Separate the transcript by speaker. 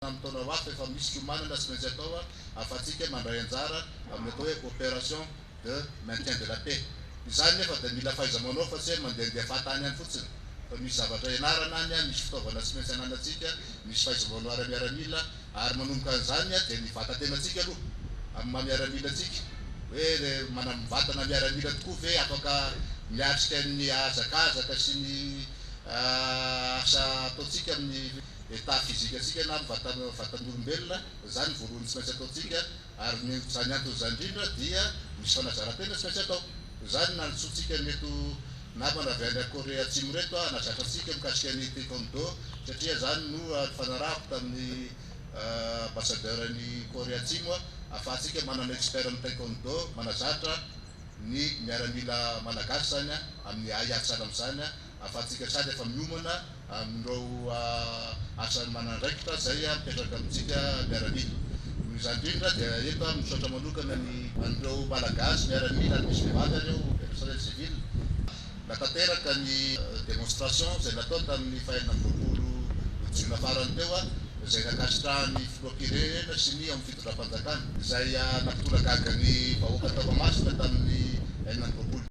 Speaker 1: Amtaona hafa efa misy fiomanana sy maintsy atao afatsika mandray anjara amin'ny atao hoe coopération de maintien de la paix. Izany nefa dia mila fahaiza-manao fa tsy hoe mandehandeha fahatany ihany fotsiny. Fa misy zavatra ianarana any, misy fitaovana tsy maintsy ananantsika, misy fahaiza-manao ara-miaramila ary manomboka an'izany dia ny vatantenantsika aloha amin'ny maha-miaramila antsika. Hoe vatana miaramila tokoa ve afaka miatrika ny hazakazaka sy ny asa ataontsika amin'ny état physique na vatan'olombelona, izany voalohany tsy maintsy ataontsika ary izany antony izany indrindra dia misy fanazaran-tena tsy maintsy atao. Izany na antsointsika meto namana avy any Korea Atsimo reto hanazatra antsika mikasika ny taekwondo satria izany no fanarahako tamin'ny ambassadeur-ny Korea Atsimo ahafahantsika manana expert amin'ny taekwondo manazatra ny miaramila malagasy zany amin'ny asa amin'izany ahafahantsika sady efa miomana amin'ireo asa manandraikitra izay mipetraka amintsika miaramila. Izany indrindra dia eto misaotra manokana ny an'ireo malagasy miaramila ary misy vehivavy ireo personnel civil natanteraka ny démonstration izay natao tamin'ny fahaenina amby roapolo jiona farany teo izay nakasitrahan'ny filoham-pirenena sy ny amin'ny fitondram-panjakana izay nampitolagaga ny vahoaka Toamasina tamin'ny enina amby roapolo